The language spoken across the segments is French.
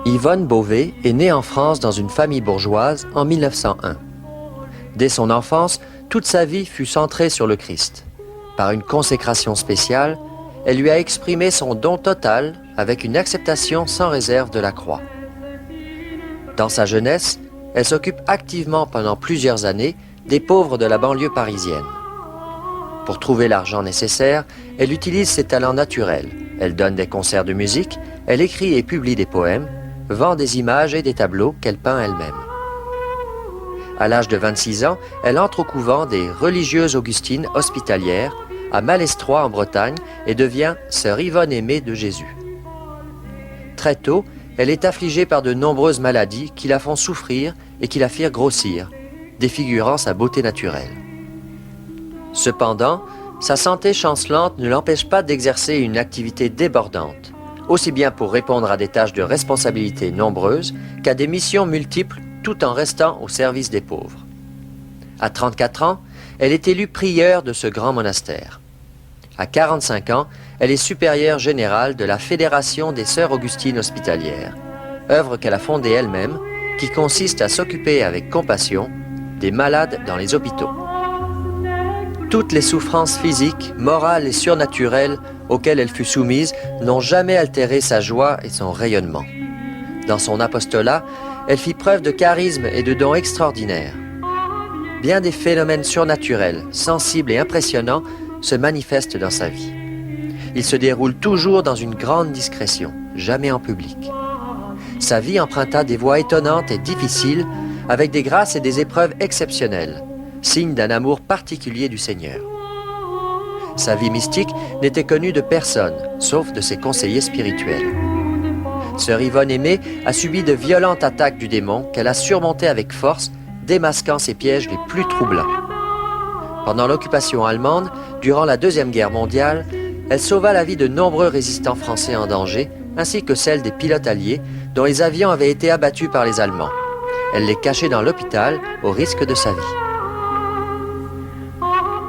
Yvonne Beauvais est née en France dans une famille bourgeoise en 1901. Dès son enfance, toute sa vie fut centrée sur le Christ. Par une consécration spéciale, elle lui a exprimé son don total avec une acceptation sans réserve de la croix. Dans sa jeunesse, elle s'occupe activement pendant plusieurs années des pauvres de la banlieue parisienne. Pour trouver l'argent nécessaire, elle utilise ses talents naturels. Elle donne des concerts de musique, elle écrit et publie des poèmes, vend des images et des tableaux qu'elle peint elle-même. À l'âge de 26 ans, elle entre au couvent des religieuses augustines hospitalières à Malestroit en Bretagne et devient sœur Yvonne Aimée de Jésus. Très tôt, elle est affligée par de nombreuses maladies qui la font souffrir et qui la firent grossir, défigurant sa beauté naturelle. Cependant, sa santé chancelante ne l'empêche pas d'exercer une activité débordante, aussi bien pour répondre à des tâches de responsabilité nombreuses qu'à des missions multiples tout en restant au service des pauvres. À 34 ans, elle est élue prieure de ce grand monastère. À 45 ans, elle est supérieure générale de la Fédération des Sœurs Augustines Hospitalières, œuvre qu'elle a fondée elle-même, qui consiste à s'occuper avec compassion des malades dans les hôpitaux. Toutes les souffrances physiques, morales et surnaturelles auxquelles elle fut soumise n'ont jamais altéré sa joie et son rayonnement. Dans son apostolat, elle fit preuve de charisme et de dons extraordinaires. Bien des phénomènes surnaturels, sensibles et impressionnants se manifestent dans sa vie. Ils se déroulent toujours dans une grande discrétion, jamais en public. Sa vie emprunta des voies étonnantes et difficiles, avec des grâces et des épreuves exceptionnelles, signe d'un amour particulier du Seigneur. Sa vie mystique n'était connue de personne, sauf de ses conseillers spirituels. Sœur Yvonne Aimée a subi de violentes attaques du démon qu'elle a surmontées avec force, démasquant ses pièges les plus troublants. Pendant l'occupation allemande, durant la Deuxième Guerre mondiale, elle sauva la vie de nombreux résistants français en danger, ainsi que celle des pilotes alliés dont les avions avaient été abattus par les Allemands. Elle les cachait dans l'hôpital au risque de sa vie.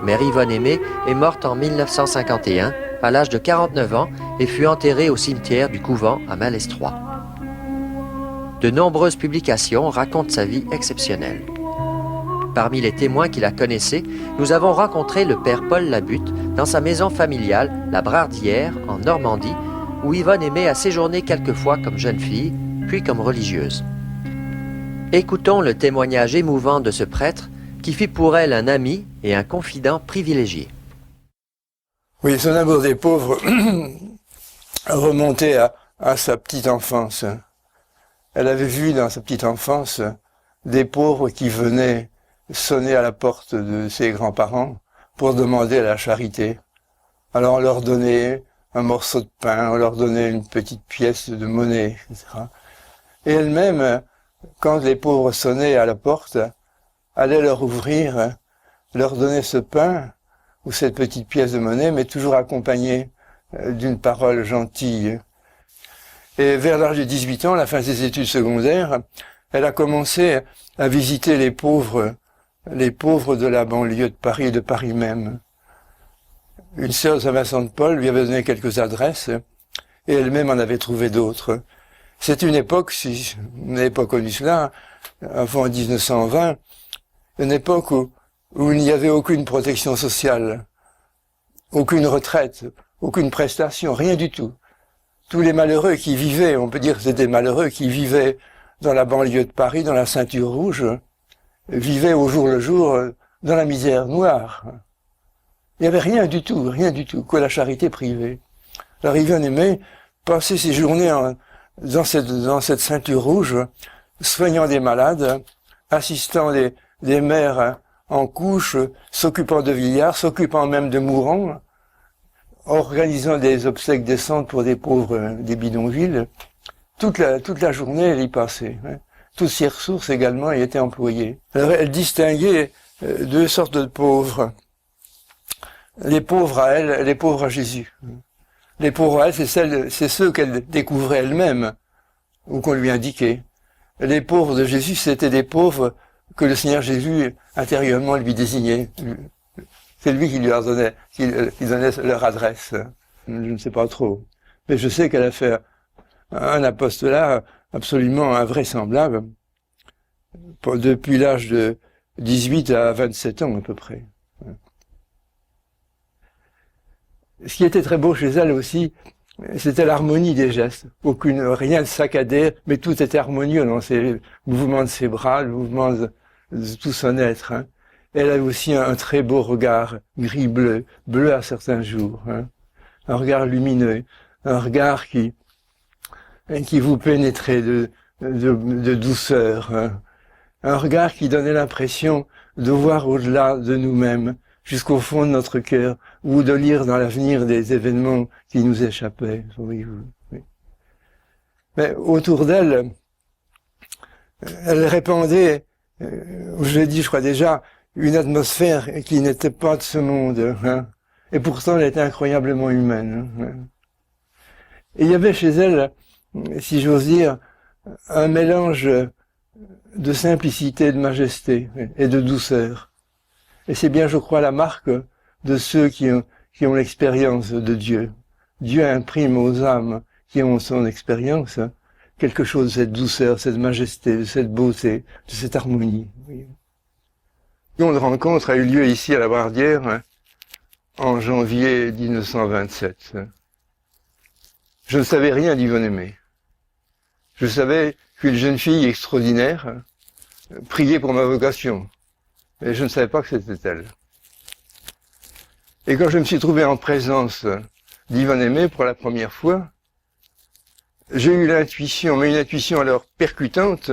Mère Yvonne Aimée est morte en 1951, à l'âge de 49 ans, et fut enterrée au cimetière du couvent à Malestroit. De nombreuses publications racontent sa vie exceptionnelle. Parmi les témoins qui la connaissaient, nous avons rencontré le père Paul Labutte dans sa maison familiale, la Brardière, en Normandie, où Yvonne Aimée a séjourné quelquefois comme jeune fille, puis comme religieuse. Écoutons le témoignage émouvant de ce prêtre qui fit pour elle un ami et un confident privilégié. Oui, son amour des pauvres remontait à sa petite enfance. Elle avait vu dans sa petite enfance des pauvres qui venaient sonner à la porte de ses grands-parents pour demander la charité. Alors on leur donnait un morceau de pain, on leur donnait une petite pièce de monnaie, etc. Et elle-même, quand les pauvres sonnaient à la porte, allait leur ouvrir, leur donner ce pain ou cette petite pièce de monnaie, mais toujours accompagnée d'une parole gentille. Et vers l'âge de 18 ans, à la fin de ses études secondaires, elle a commencé à visiter les pauvres de la banlieue de Paris et de Paris même. Une sœur de Saint-Vincent de Paul lui avait donné quelques adresses, et elle-même en avait trouvé d'autres. C'est une époque, si vous n'avez pas connu cela, avant 1920, une époque où il n'y avait aucune protection sociale, aucune retraite, aucune prestation, rien du tout. Tous les malheureux qui vivaient, on peut dire que c'était des malheureux qui vivaient dans la banlieue de Paris, dans la ceinture rouge, vivaient au jour le jour dans la misère noire. Il n'y avait rien du tout, que la charité privée. Alors Yvonne Aimée passait ses journées dans cette ceinture rouge, soignant des malades, assistant des mères en couche, s'occupant de vieillards, s'occupant même de mourants, organisant des obsèques décentes pour des pauvres des bidonvilles. Toute la journée, elle y passait. Toutes ses ressources également y étaient employées. Alors, elle distinguait deux sortes de pauvres. Les pauvres à elle, les pauvres à Jésus. Les pauvres à elle, c'est ceux qu'elle découvrait elle-même, ou qu'on lui indiquait. Les pauvres de Jésus, c'était des pauvres que le Seigneur Jésus intérieurement lui désignait. C'est lui qui leur donnait, qui donnait leur adresse. Je ne sais pas trop. Mais je sais qu'elle a fait un apostolat absolument invraisemblable, depuis l'âge de 18 à 27 ans à peu près. Ce qui était très beau chez elle aussi, c'était l'harmonie des gestes. Rien de saccadé, mais tout était harmonieux dans ses mouvements de ses bras, le mouvement de tout son être. Hein. Elle avait aussi un très beau regard, gris-bleu, bleu à certains jours. Hein. Un regard lumineux, un regard qui vous pénétrait de douceur. Hein. Un regard qui donnait l'impression de voir au-delà de nous-mêmes, jusqu'au fond de notre cœur, ou de lire dans l'avenir des événements qui nous échappaient. Oui. Mais autour d'elle, elle répandait, je l'ai dit, je crois déjà, une atmosphère qui n'était pas de ce monde. Hein. Et pourtant, elle était incroyablement humaine. Hein. Et il y avait chez elle, si j'ose dire, un mélange de simplicité, de majesté et de douceur. Et c'est bien, je crois, la marque de ceux qui ont l'expérience de Dieu. Dieu imprime aux âmes qui ont son expérience quelque chose de cette douceur, cette majesté, de cette beauté, de cette harmonie. Oui. Une rencontre a eu lieu ici à la Bardière en janvier 1927. Je ne savais rien d'Yvonne Aimée. Je savais qu'une jeune fille extraordinaire priait pour ma vocation. Mais je ne savais pas que c'était elle. Et quand je me suis trouvé en présence d'Yvonne Aimée pour la première fois, j'ai eu l'intuition, mais une intuition alors percutante,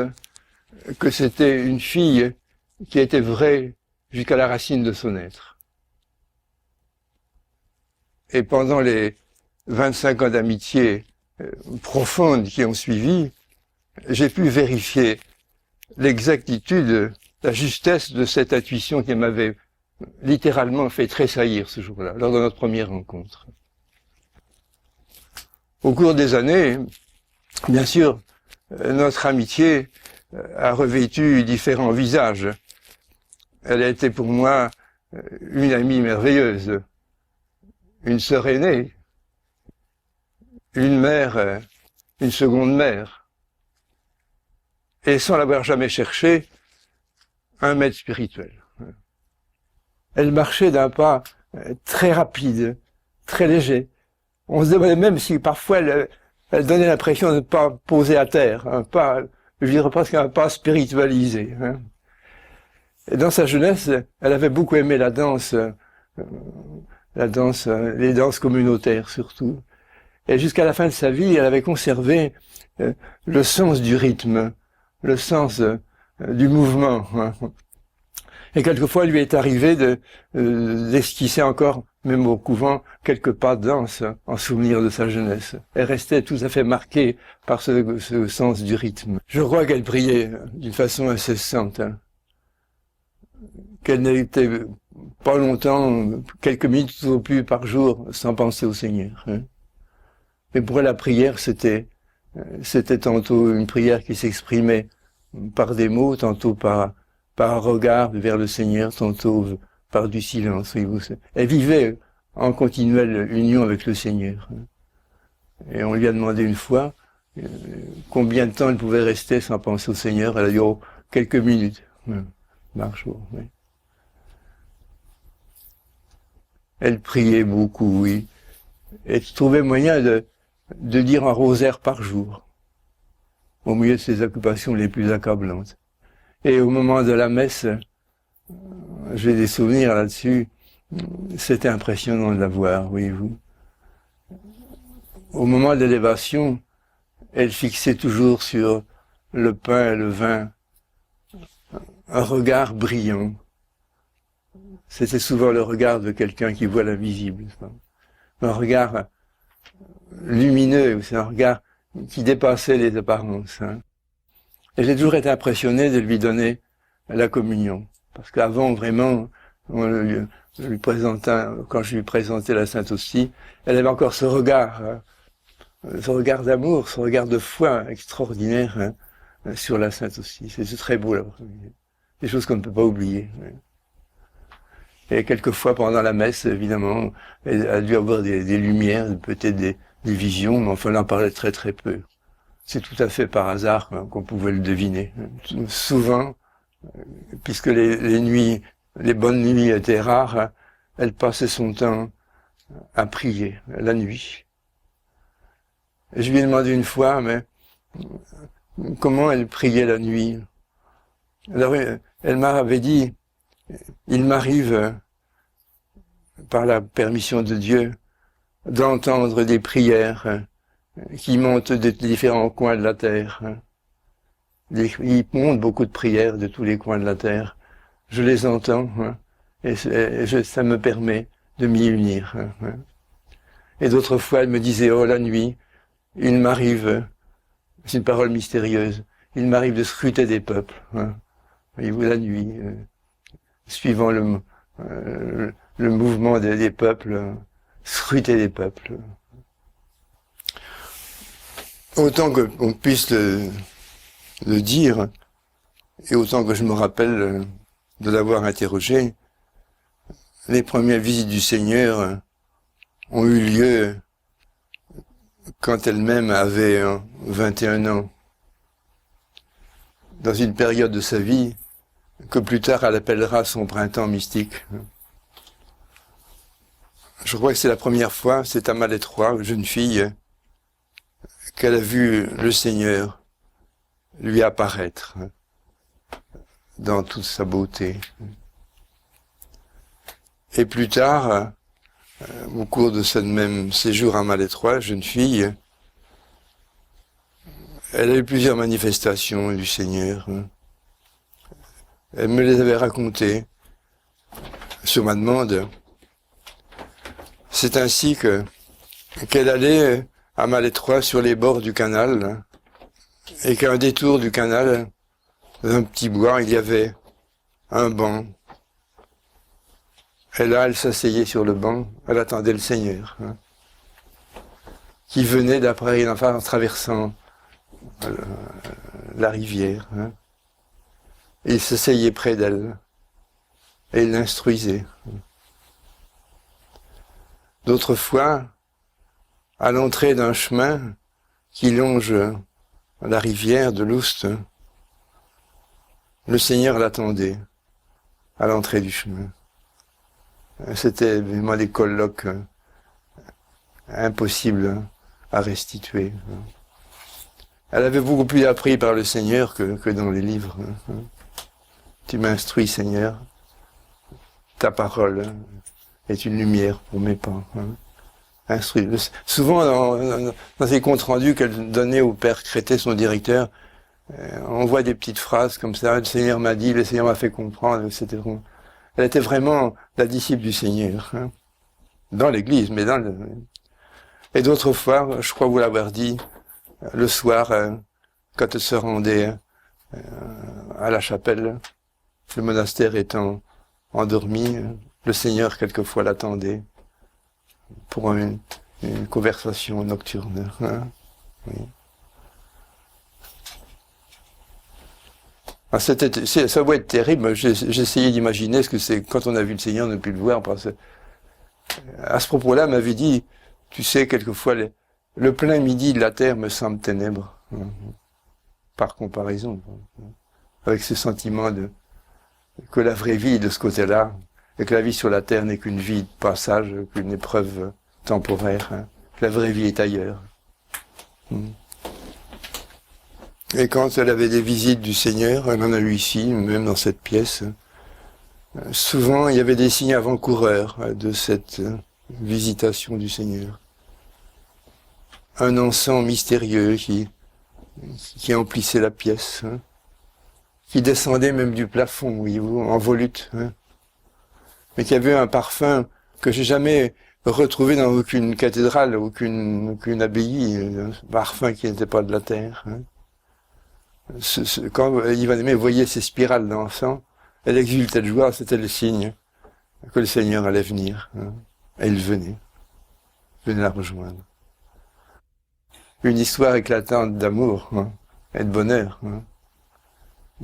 que c'était une fille qui était vraie jusqu'à la racine de son être. Et pendant les 25 ans d'amitié profonde qui ont suivi, j'ai pu vérifier l'exactitude, la justesse de cette intuition qui m'avait littéralement fait tressaillir ce jour-là, lors de notre première rencontre. Au cours des années, bien sûr, notre amitié a revêtu différents visages. Elle a été pour moi une amie merveilleuse, une sœur aînée, une mère, une seconde mère, et sans l'avoir jamais cherché, un maître spirituel. Elle marchait d'un pas très rapide, très léger. On se demandait même si parfois elle donnait l'impression de ne pas poser à terre, un pas, je dirais presque un pas spiritualisé. Hein. Et dans sa jeunesse, elle avait beaucoup aimé la danse, les danses communautaires surtout. Et jusqu'à la fin de sa vie, elle avait conservé le sens du rythme, le sens du mouvement. Hein. Et quelquefois, il lui est arrivé d'esquisser encore, même au couvent, quelques pas de danse en souvenir de sa jeunesse. Elle restait tout à fait marquée par ce sens du rythme. Je crois qu'elle priait d'une façon incessante, hein. Qu'elle n'était pas longtemps, quelques minutes au plus par jour, sans penser au Seigneur. Hein. Mais pour elle, la prière, c'était tantôt une prière qui s'exprimait par des mots, tantôt par un regard vers le Seigneur, tantôt par du silence. Elle vivait en continuelle union avec le Seigneur. Et on lui a demandé une fois combien de temps elle pouvait rester sans penser au Seigneur. Elle a dit, oh, quelques minutes. Marche, oui. Elle priait beaucoup, oui. Et trouvait moyen de dire un rosaire par jour, au milieu de ses occupations les plus accablantes. Et au moment de la messe, j'ai des souvenirs là-dessus, c'était impressionnant de la voir, voyez-vous. Au moment de l'élévation, elle fixait toujours sur le pain et le vin un regard brillant. C'était souvent le regard de quelqu'un qui voit l'invisible. Un regard lumineux, c'est un regard qui dépassait les apparences. Hein. Et j'ai toujours été impressionné de lui donner la communion. Parce qu'avant, vraiment, quand je lui présentais la Sainte Hostie, elle avait encore ce regard d'amour, ce regard de foi extraordinaire hein, sur la Sainte Hostie. C'est très beau, là. Des choses qu'on ne peut pas oublier. Ouais. Et quelquefois, pendant la messe, évidemment, elle a dû avoir des lumières, peut-être des visions, mais enfin, elle en parlait très très peu. c'est tout à fait par hasard qu'on pouvait le deviner. Souvent, puisque les nuits, les bonnes nuits étaient rares, elle passait son temps à prier la nuit. Et je lui ai demandé une fois, mais comment elle priait la nuit? Alors, elle m'avait dit, il m'arrive, par la permission de Dieu, d'entendre des prières qui montent des différents coins de la terre. Il monte beaucoup de prières de tous les coins de la terre. Je les entends, et ça me permet de m'y unir. Et d'autres fois, elle me disait, oh, la nuit, il m'arrive, c'est une parole mystérieuse, il m'arrive de scruter des peuples. Voyez-vous, la nuit, suivant le mouvement des peuples, scruter des peuples. Autant qu'on puisse le dire, et autant que je me rappelle de l'avoir interrogé, les premières visites du Seigneur ont eu lieu quand elle-même avait 21 ans, dans une période de sa vie que plus tard elle appellera son printemps mystique. Je crois que c'est la première fois, c'est à Malétroit, une jeune fille, qu'elle a vu le Seigneur lui apparaître dans toute sa beauté. Et plus tard, au cours de ce même séjour à Malétroit, jeune fille, elle a eu plusieurs manifestations du Seigneur. Elle me les avait racontées sur ma demande. C'est ainsi qu'elle allait à Malétroit sur les bords du canal, et qu'à un détour du canal, dans un petit bois, il y avait un banc. Et là, elle s'asseyait sur le banc, elle attendait le Seigneur, qui venait d'après en traversant la rivière. Et il s'asseyait près d'elle, et il l'instruisait. D'autres fois, à l'entrée d'un chemin qui longe la rivière de l'Oust, le Seigneur l'attendait à l'entrée du chemin. C'était vraiment des colloques impossibles à restituer. Elle avait beaucoup plus appris par le Seigneur que dans les livres. Tu m'instruis, Seigneur. Ta parole est une lumière pour mes pas. Instruis. Souvent, dans ces comptes rendus qu'elle donnait au père Crétet, son directeur, on voit des petites phrases comme ça. Le Seigneur m'a dit, le Seigneur m'a fait comprendre, etc. Elle était vraiment la disciple du Seigneur, dans l'église, mais Et d'autres fois, je crois vous l'avoir dit, le soir, quand elle se rendait à la chapelle, le monastère étant endormi, le Seigneur quelquefois l'attendait pour une conversation nocturne. Oui. Ça doit être terrible. J'essayais d'imaginer ce que c'est quand on a vu le Seigneur, on ne peut le voir. Parce que, à ce propos-là, m'avait dit, tu sais, quelquefois, le plein midi de la terre me semble ténèbres, par comparaison, avec ce sentiment que la vraie vie est de ce côté-là, et que la vie sur la terre n'est qu'une vie de passage, qu'une épreuve temporaire, que la vraie vie est ailleurs. Et quand elle avait des visites du Seigneur, elle en a eu ici, même dans cette pièce, souvent il y avait des signes avant-coureurs de cette visitation du Seigneur. Un encens mystérieux qui emplissait la pièce, qui descendait même du plafond, voyez-vous, en volute, mais qui avait un parfum que j'ai jamais retrouvé dans aucune cathédrale, aucune abbaye, un parfum qui n'était pas de la terre. Quand Ivan Aimé voyait ces spirales d'encens, elle exultait de joie, c'était le signe que le Seigneur allait venir. Et il venait la rejoindre. Une histoire éclatante d'amour et de bonheur.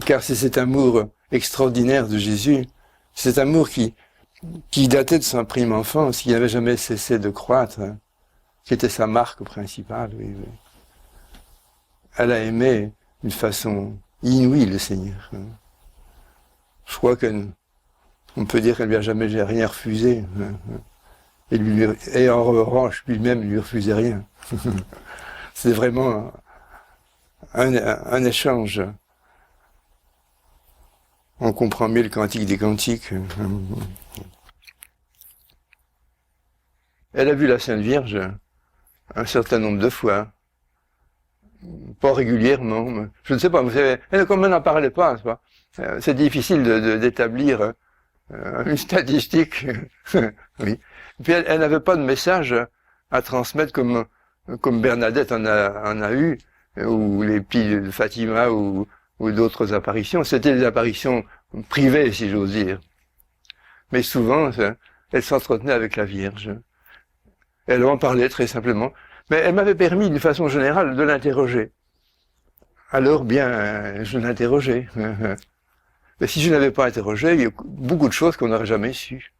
Car c'est cet amour extraordinaire de Jésus, cet amour qui datait de son prime enfance, qui n'avait jamais cessé de croître, qui était sa marque principale. Oui. elle a aimé d'une façon inouïe le Seigneur. Je crois qu'on peut dire qu'elle lui a jamais rien refusé. Et en revanche, lui-même, il lui refusait rien. C'est vraiment un échange. On comprend mieux le cantique des cantiques. Elle a vu la Sainte Vierge un certain nombre de fois. Pas régulièrement. Je ne sais pas, vous savez, comme elle n'en parlait pas, c'est difficile d'établir une statistique. Oui. Puis elle n'avait pas de message à transmettre comme Bernadette en a eu, ou les filles de Fatima, ou d'autres apparitions. C'était des apparitions privées, si j'ose dire. Mais souvent, elle s'entretenait avec la Vierge. Elle en parlait très simplement. Mais elle m'avait permis, d'une façon générale, de l'interroger. Alors, bien, je l'interrogeais. Mais si je n'avais pas interrogé, il y a beaucoup de choses qu'on n'aurait jamais su.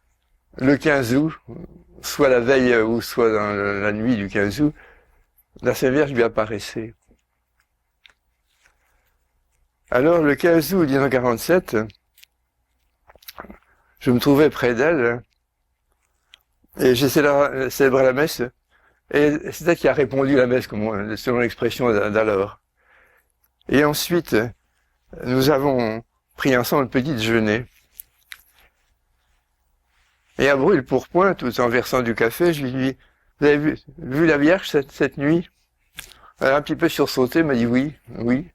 Le 15 août, soit la veille ou soit dans la nuit du 15 août, la Sainte Vierge lui apparaissait. Alors, le 15 août 1947, je me trouvais près d'elle, et j'ai célébré la messe, et c'est elle qui a répondu la messe, selon l'expression d'alors. Et ensuite, nous avons pris ensemble un petit déjeuner. Et à brûle-pourpoint, tout en versant du café, je lui dis, vous avez vu la Vierge cette nuit? Elle a un petit peu sursauté, m'a dit oui. Je lui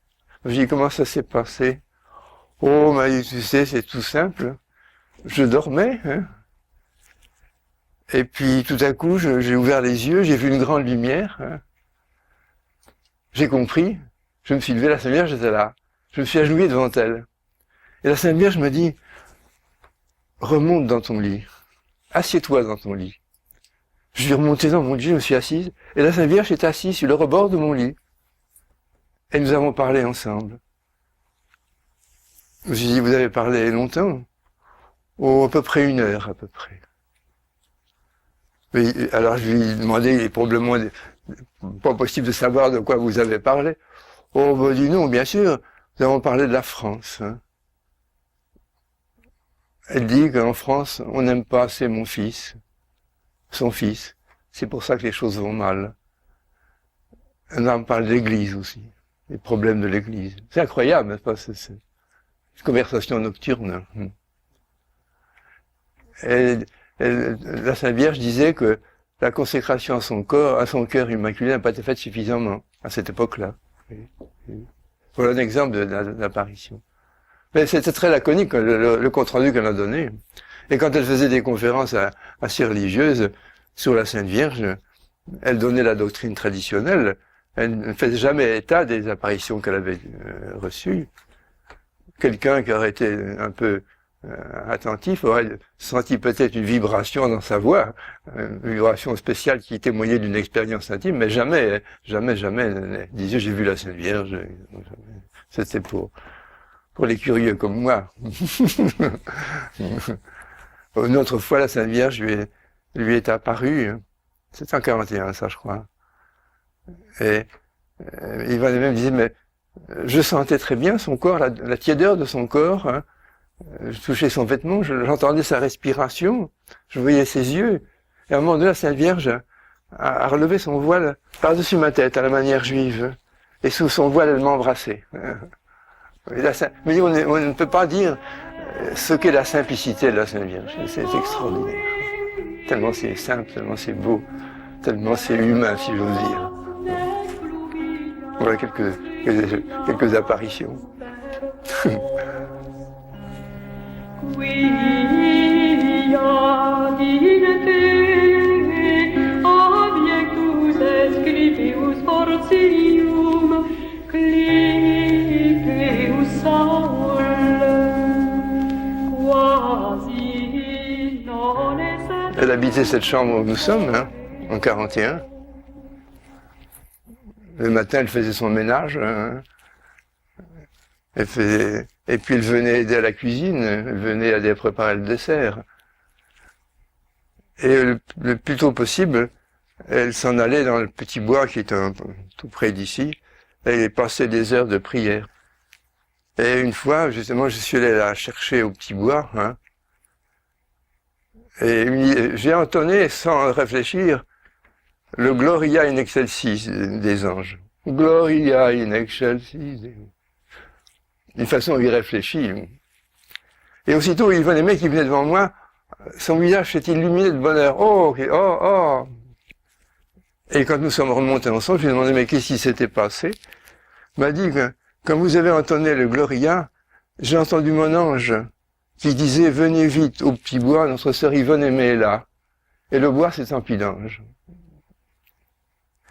ai dit, comment ça s'est passé? Oh, m'a dit, tu sais, c'est tout simple. Je dormais, hein. Et puis, tout à coup, j'ai ouvert les yeux, j'ai vu une grande lumière, hein. J'ai compris. Je me suis levé, la Sainte Vierge était là. Je me suis agenouillé devant elle. Et la Sainte Vierge me dit, remonte dans ton lit. Assieds-toi dans ton lit. Je suis remonté dans mon lit, je me suis assise, et la Sainte Vierge était assise sur le rebord de mon lit. Et nous avons parlé ensemble. Je me suis dit, vous avez parlé longtemps? Oh, à peu près 1 heure, à peu près. Et alors je lui ai demandé, il est probablement pas possible de savoir de quoi vous avez parlé. Oh, bah dis non, bien sûr, nous avons parlé de la France. Hein. Elle dit qu'en France, on n'aime pas assez mon fils, son fils. C'est pour ça que les choses vont mal. On parle d'église aussi, les problèmes de l'église. C'est incroyable, n'est-ce pas, c'est une conversation nocturne. Et la Sainte Vierge disait que la consécration à son cœur immaculé n'a pas été faite suffisamment à cette époque-là. Voilà un exemple d'apparition. Mais c'était très laconique, le compte-rendu qu'elle a donné. Et quand elle faisait des conférences assez religieuses sur la Sainte Vierge, elle donnait la doctrine traditionnelle. Elle ne faisait jamais état des apparitions qu'elle avait reçues. Quelqu'un qui aurait été un peu attentif aurait senti peut-être une vibration dans sa voix, une vibration spéciale qui témoignait d'une expérience intime, mais jamais elle disait j'ai vu la Sainte Vierge. C'était pour les curieux comme moi. Une autre fois, la Sainte Vierge lui est apparue, c'était en 41, ça je crois. Et Ivan même disait, mais je sentais très bien son corps, la tiédeur de son corps, hein. Je touchais son vêtement, j'entendais sa respiration, je voyais ses yeux. Et à un moment donné, la Sainte Vierge a relevé son voile par-dessus ma tête, à la manière juive. Et sous son voile, elle m'embrassait. Mais on ne peut pas dire ce qu'est la simplicité de la Sainte Vierge. C'est extraordinaire. Tellement c'est simple, tellement c'est beau, tellement c'est humain, si j'ose dire. Voilà quelques apparitions. Elle habitait cette chambre où nous sommes, hein, en 41. Le matin, elle faisait son ménage. Hein. Et puis elle venait aider à la cuisine, elle venait aider à préparer le dessert. Et le plus tôt possible, elle s'en allait dans le petit bois qui est tout près d'ici, et passer des heures de prière. Et une fois, justement, je suis allé la chercher au Petit Bois, hein, et j'ai entonné, sans réfléchir, le Gloria in excelsis des anges. Gloria in excelsis. D'une façon irréfléchie. Et aussitôt, il venait, les mecs qui venaient devant moi, son visage s'est illuminé de bonheur. Oh, oh, oh. Et quand nous sommes remontés ensemble, je lui ai demandé, mais qu'est-ce qui s'était passé? Il m'a dit que, quand vous avez entonné le Gloria, j'ai entendu mon ange qui disait, venez vite au Petit Bois, notre sœur Yvonne est là. Et le bois, c'est un puits d'ange.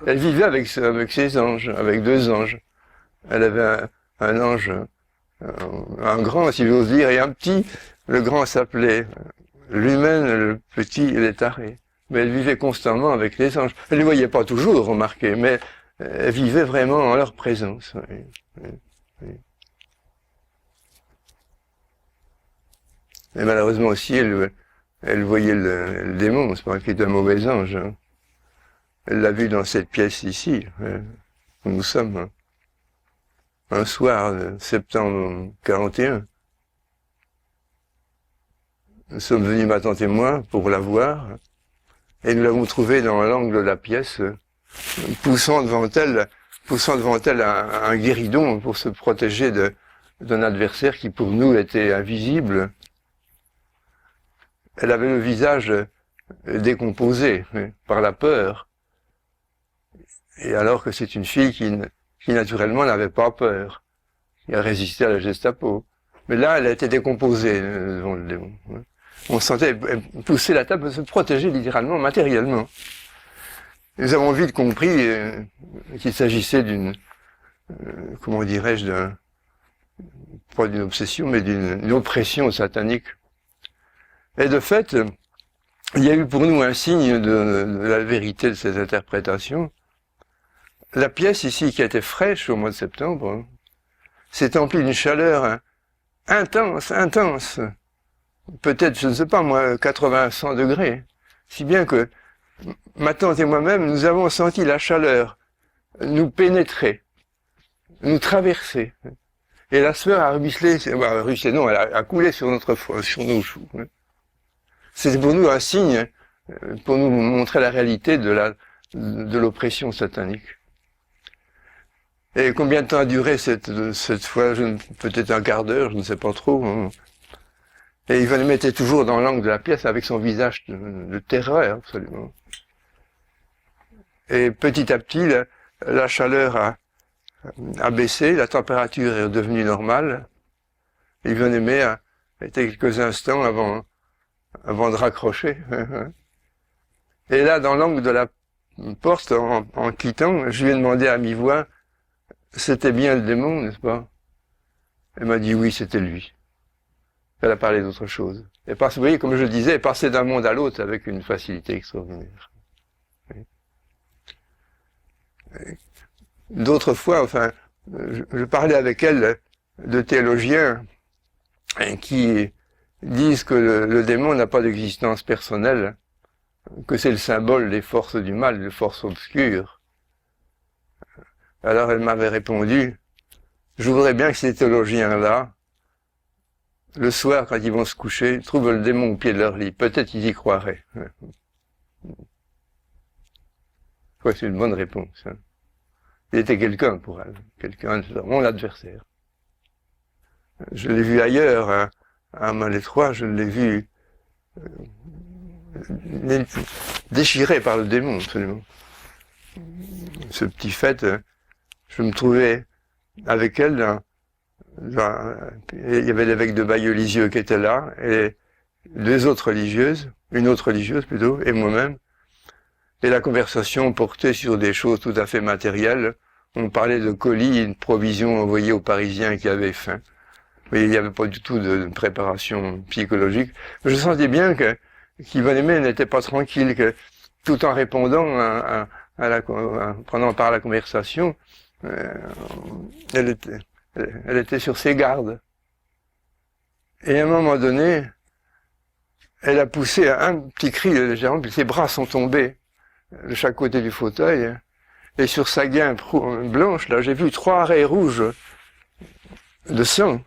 Elle vivait avec ses anges, avec 2 anges. Elle avait un ange, un grand, si j'ose dire, et un petit. Le grand s'appelait l'humaine, le petit, les tarés. Mais elle vivait constamment avec les anges. Elle ne les voyait pas toujours, remarquez, mais elle vivait vraiment en leur présence. Oui, oui, oui. Et malheureusement aussi, elle voyait le démon, c'est pas qu'il est un mauvais ange. Hein. Elle l'a vu dans cette pièce ici, où nous sommes, hein. Un soir de septembre 41. Nous sommes venus, ma tante et moi, pour la voir, et nous l'avons trouvée dans l'angle de la pièce, poussant devant elle un guéridon pour se protéger d'un adversaire qui pour nous était invisible. Elle avait le visage décomposé par la peur. Et alors que c'est une fille qui naturellement n'avait pas peur, qui a résisté à la Gestapo. Mais là, elle a été décomposée devant le démon. On sentait pousser la table, se protéger littéralement, matériellement. Nous avons vite compris qu'il s'agissait d'une, comment dirais-je, pas d'une obsession, mais d'une oppression satanique. Et de fait, il y a eu pour nous un signe de la vérité de ces interprétations. La pièce ici, qui était fraîche au mois de septembre, s'est emplie d'une chaleur intense, intense. Peut-être, je ne sais pas moi, 80-100 degrés. Si bien que ma tante et moi-même, nous avons senti la chaleur nous pénétrer, nous traverser. Et la sueur a ruisselé, non, elle a coulé sur sur nos joues. C'est pour nous un signe, pour nous montrer la réalité de l'oppression satanique. Et combien de temps a duré cette fois? Peut-être un quart d'heure, je ne sais pas trop. Hein. Et Yvonne était toujours dans l'angle de la pièce avec son visage de terreur, absolument. Et petit à petit, la chaleur a baissé, la température est redevenue normale. Yvonne était quelques instants avant de raccrocher. Et là, dans l'angle de la porte, en quittant, je lui ai demandé à mi-voix, c'était bien le démon, n'est-ce pas? Elle m'a dit oui, c'était lui. Elle a parlé d'autre chose. Et vous voyez, comme je le disais, elle passait d'un monde à l'autre avec une facilité extraordinaire. D'autres fois, enfin, je parlais avec elle de théologiens qui disent que le démon n'a pas d'existence personnelle, que c'est le symbole des forces du mal, des forces obscures. Alors elle m'avait répondu, je voudrais bien que ces théologiens-là, le soir, quand ils vont se coucher, trouvent le démon au pied de leur lit. Peut-être ils y croiraient. Ouais, c'est une bonne réponse. Hein. Il était quelqu'un pour elle, quelqu'un de mon adversaire. Je l'ai vu ailleurs, hein, à Malétroit, je l'ai vu déchiré par le démon, absolument. Ce petit fait, je me trouvais avec elle, il y avait l'évêque de Bayeux-Lisieux qui était là, et 2 autres religieuses, une autre religieuse plutôt, et moi-même. Et la conversation portait sur des choses tout à fait matérielles. On parlait de colis, de provisions envoyées aux Parisiens qui avaient faim. Mais il n'y avait pas du tout de préparation psychologique. Je sentais bien qu'Yvonne Aimée n'était pas tranquille, que tout en répondant prenant part à la conversation, elle était sur ses gardes. Et à un moment donné, elle a poussé un petit cri légèrement, puis ses bras sont tombés de chaque côté du fauteuil, Et sur sa guimpe blanche, là, j'ai vu 3 raies rouges de sang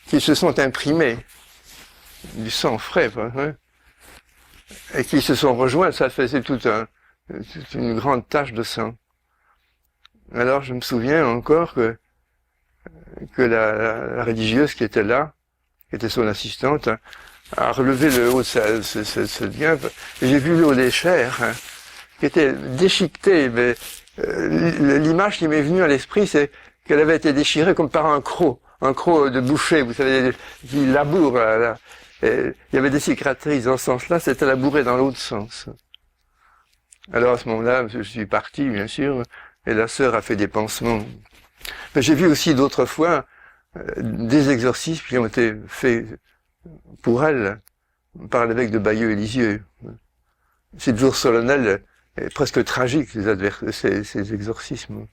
qui se sont imprimées. Du sang frais, hein, et qui se sont rejoints, ça faisait toute une grande tache de sang. Alors je me souviens encore que la religieuse qui était là, qui était son assistante, hein, a relevé le haut de cette guimpe, et j'ai vu l'eau des chairs, hein, qui était déchiquetée, mais l'image qui m'est venue à l'esprit, c'est qu'elle avait été déchirée comme par un croc de boucher, vous savez, qui laboure, là. Et il y avait des cicatrices dans ce sens-là, c'était labouré dans l'autre sens. Alors à ce moment-là, je suis parti, bien sûr, et la sœur a fait des pansements. Mais j'ai vu aussi d'autres fois des exorcismes qui ont été faits pour elle par l'évêque de Bayeux et Lisieux. C'est toujours solennel et presque tragique, ces exorcismes.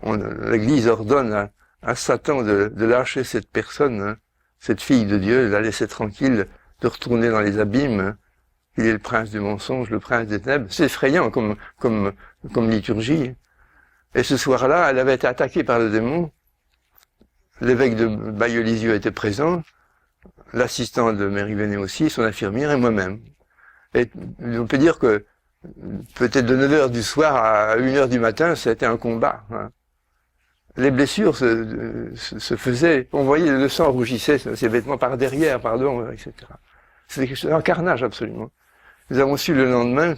L'Église ordonne à Satan de lâcher cette personne, hein, cette fille de Dieu, de la laisser tranquille, de retourner dans les abîmes. Il est le prince du mensonge, le prince des ténèbres. C'est effrayant comme liturgie. Et ce soir-là, elle avait été attaquée par le démon. L'évêque de Bayeux-Lisieux était présent, l'assistant de Mary Venet aussi, son infirmière et moi-même. Et on peut dire que peut-être de 9h du soir à 1h du matin, c'était un combat, hein. Les blessures se faisaient, on voyait le sang rougissait, ses vêtements par derrière, par devant, etc. C'était un carnage absolument. Nous avons su le lendemain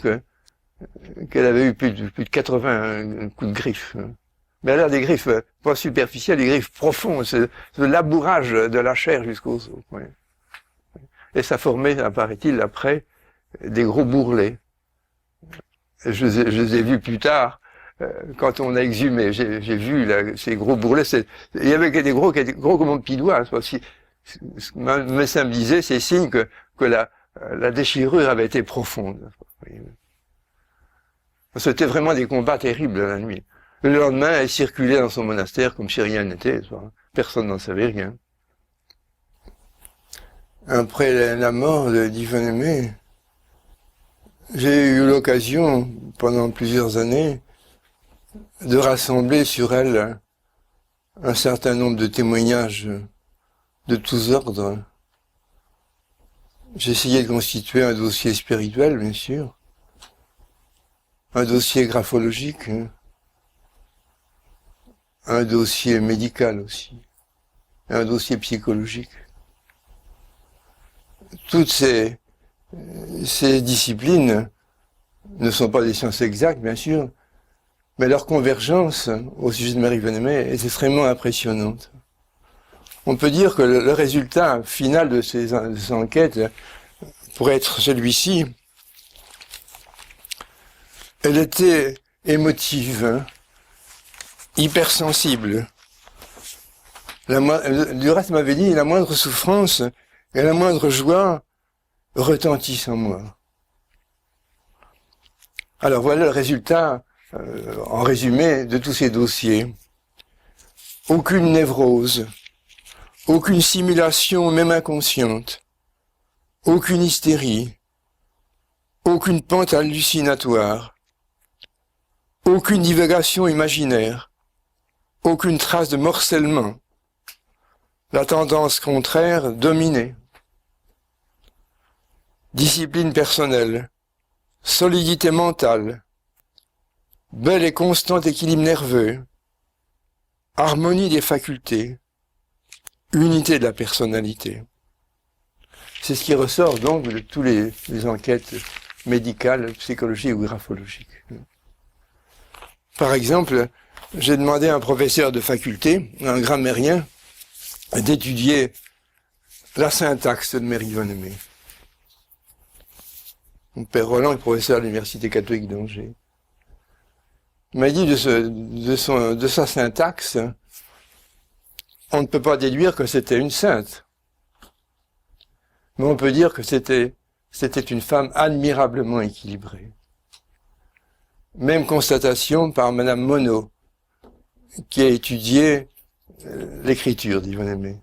qu'elle avait eu plus de 80 coups de griffes. Mais elle a des griffes pas superficielles, des griffes profondes, c'est le labourage de la chair jusqu'aux os. Ouais. Et ça formait, apparaît-il, après, des gros bourrelets. Je les ai vus plus tard, quand on a exhumé, j'ai vu là, ces gros bourrelets, il y avait des gros comme mon petit doigt. Le médecin me disait, c'est signe que la déchirure avait été profonde. C'était vraiment des combats terribles la nuit. Le lendemain, elle circulait dans son monastère comme si rien n'était. Personne n'en savait rien. Après la mort d'Yvonne Aimé, j'ai eu l'occasion, pendant plusieurs années, de rassembler sur elle un certain nombre de témoignages de tous ordres. J'ai essayé de constituer un dossier spirituel, bien sûr, un dossier graphologique, un dossier médical aussi, un dossier psychologique. Toutes ces disciplines ne sont pas des sciences exactes, bien sûr, mais leur convergence au sujet de Mary Venet est extrêmement impressionnante. On peut dire que le résultat final de ces enquêtes pourrait être celui-ci. Elle était émotive, hypersensible. Du reste, m'avait dit, la moindre souffrance et la moindre joie retentissent en moi. Alors voilà le résultat, en résumé, de tous ces dossiers. Aucune névrose, aucune simulation, même inconsciente, aucune hystérie, aucune pente hallucinatoire, aucune divagation imaginaire, aucune trace de morcellement, la tendance contraire dominée. Discipline personnelle, solidité mentale, bel et constant équilibre nerveux, harmonie des facultés, unité de la personnalité. C'est ce qui ressort donc de toutes les enquêtes médicales, psychologiques ou graphologiques. Par exemple, j'ai demandé à un professeur de faculté, un grammairien, d'étudier la syntaxe de Mary Venet Aimé. Mon père Roland est professeur à l'Université catholique d'Angers. Il m'a dit de sa syntaxe, on ne peut pas déduire que c'était une sainte. Mais on peut dire que c'était une femme admirablement équilibrée. Même constatation par Madame Monod, qui a étudié l'écriture d'Yvonne Aimé.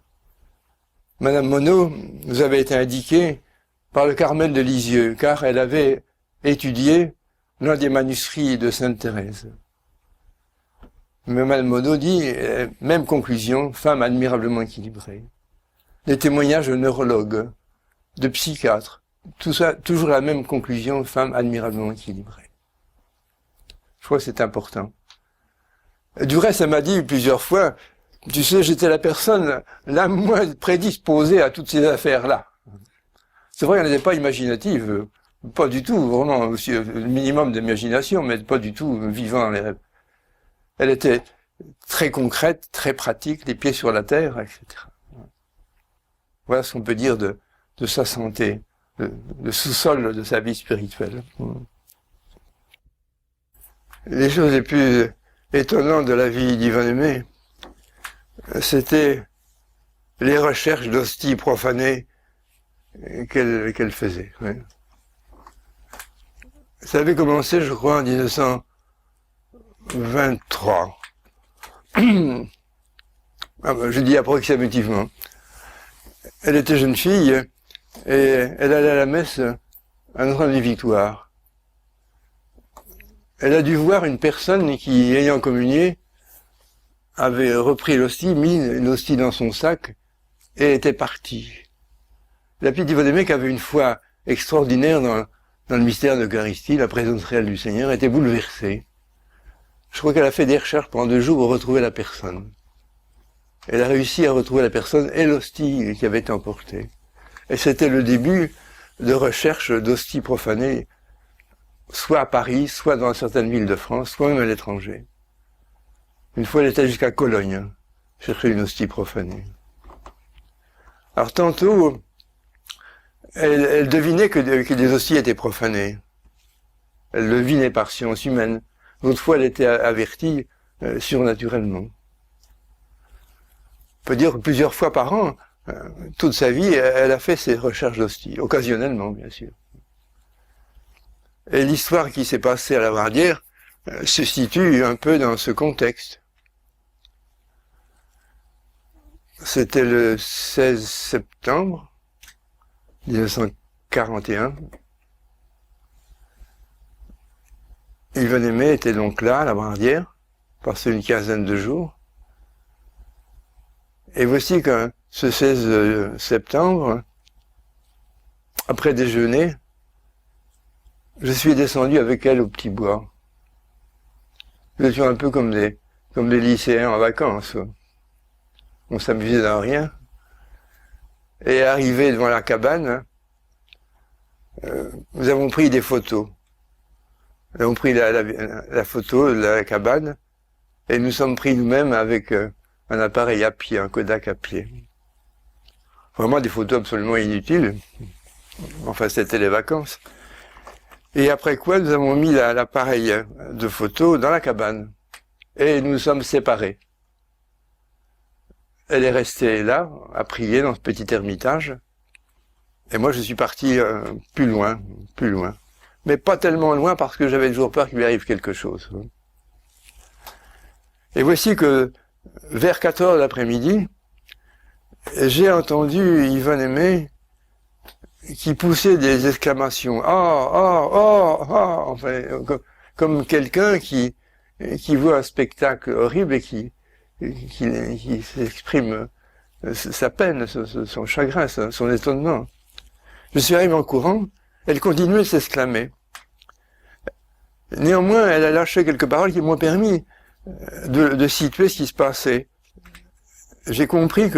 Madame Monod nous avait été indiquée par le Carmel de Lisieux, car elle avait étudié l'un des manuscrits de Sainte Thérèse. Mais Malmono dit, même conclusion, femme admirablement équilibrée. Des témoignages de neurologues, de psychiatres, tout ça, toujours la même conclusion, femme admirablement équilibrée. Je crois que c'est important. Du reste, elle m'a dit plusieurs fois, tu sais, j'étais la personne la moins prédisposée à toutes ces affaires-là. C'est vrai qu'elle n'était pas imaginative, pas du tout, vraiment, aussi, le minimum d'imagination, mais pas du tout vivant les rêves. Elle était très concrète, très pratique, les pieds sur la terre, etc. Voilà ce qu'on peut dire de sa santé, le sous-sol de sa vie spirituelle. Les choses les plus étonnantes de la vie d'Yvonne Aimée, c'était les recherches d'hosties profanées qu'elle faisait. Ouais. Ça avait commencé, je crois, en 1923. Je dis approximativement. Elle était jeune fille et elle allait à la messe à Notre-Dame-des-Victoires. Elle a dû voir une personne qui, ayant communié, avait repris l'hostie, mis l'hostie dans son sac et était partie. La petite Yvonne Aimée, qui avait une foi extraordinaire dans le mystère de l'Eucharistie, la présence réelle du Seigneur, était bouleversée. Je crois qu'elle a fait des recherches pendant 2 jours pour retrouver la personne. Elle a réussi à retrouver la personne et l'hostie qui avait été emportée. Et c'était le début de recherche d'hosties profanées, soit à Paris, soit dans certaines villes de France, soit même à l'étranger. Une fois, elle était jusqu'à Cologne, chercher une hostie profanée. Alors tantôt, elle devinait que des hosties étaient profanées. Elle le devinait par science humaine. L'autre fois, elle était avertie surnaturellement. On peut dire que plusieurs fois par an, toute sa vie, elle a fait ses recherches d'hosties, occasionnellement, bien sûr. Et l'histoire qui s'est passée à la Vardière se situe un peu dans ce contexte. C'était le 16 septembre 1941. Yvonne Aimée était donc là, à la Vardière, passé une quinzaine de jours. Et voici que ce 16 septembre, après déjeuner, je suis descendu avec elle au Petit Bois. Nous étions un peu comme des lycéens en vacances. On s'amusait dans rien. Et arrivé devant la cabane, nous avons pris des photos. Nous avons pris la photo de la cabane et nous sommes pris nous-mêmes avec un appareil à pied, un Kodak à pied. Vraiment des photos absolument inutiles. Enfin, c'était les vacances. Et après quoi, nous avons mis l'appareil de photo dans la cabane. Et nous nous sommes séparés. Elle est restée là, à prier dans ce petit ermitage. Et moi, je suis parti plus loin. Mais pas tellement loin parce que j'avais toujours peur qu'il lui arrive quelque chose. Et voici que, vers 4 heures de l'après-midi, j'ai entendu Yvonne Aimée qui poussait des exclamations. Enfin, comme quelqu'un qui voit un spectacle horrible et qui s'exprime sa peine, son chagrin, son étonnement. Je suis arrivé en courant, elle continuait de s'exclamer. Néanmoins, elle a lâché quelques paroles qui m'ont permis de situer ce qui se passait. J'ai compris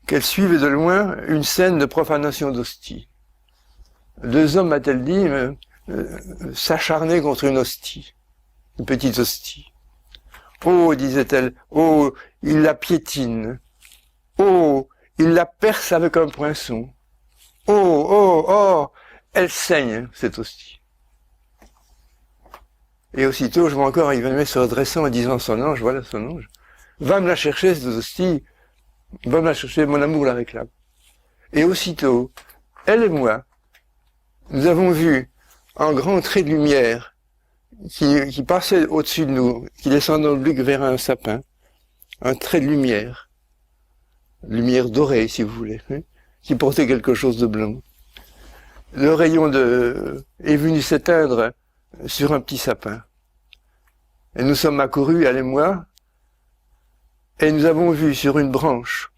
qu'elle suivait de loin une scène de profanation d'hostie. 2 hommes, a-t-elle dit, s'acharnaient contre une hostie, une petite hostie. Oh, disait-elle, oh, il la piétine. Oh, il la perce avec un poinçon. Oh, elle saigne, cette hostie. Et aussitôt, je vois encore Yvonne Aimée se redressant en disant son ange, voilà son ange, va me la chercher, cette hostie, va me la chercher, mon amour la réclame. Et aussitôt, elle et moi, nous avons vu un grand trait de lumière qui passait au-dessus de nous, qui descendait oblique vers un sapin, un trait de lumière dorée, si vous voulez, hein, qui portait quelque chose de blanc. Le rayon est venu s'éteindre sur un petit sapin. Et nous sommes accourus, elle et moi, Et nous avons vu sur une branche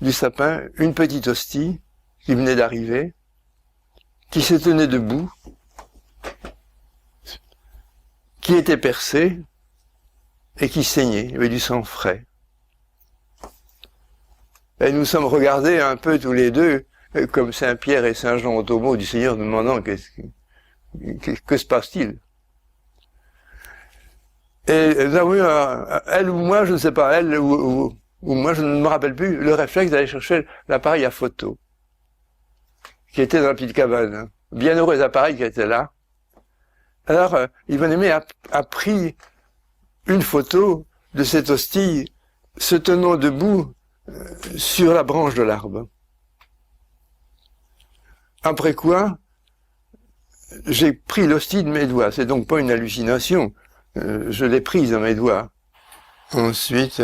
du sapin une petite hostie qui venait d'arriver, qui se tenait debout, qui était percée et qui saignait, il y avait du sang frais. Et nous sommes regardés un peu tous les deux, comme Saint Pierre et Saint Jean au tombeau du Seigneur, demandant que se passe-t-il? Et nous avons eu, elle ou moi, je ne sais pas, elle ou moi, je ne me rappelle plus, le réflexe d'aller chercher l'appareil à photo, qui était dans la petite cabane. Bien heureux appareil qui était là. Alors, Yvonne Aimée a pris une photo de cette hostie se tenant debout sur la branche de l'arbre. Après quoi, j'ai pris l'hostie de mes doigts. C'est donc pas une hallucination. Je l'ai prise dans mes doigts. Ensuite,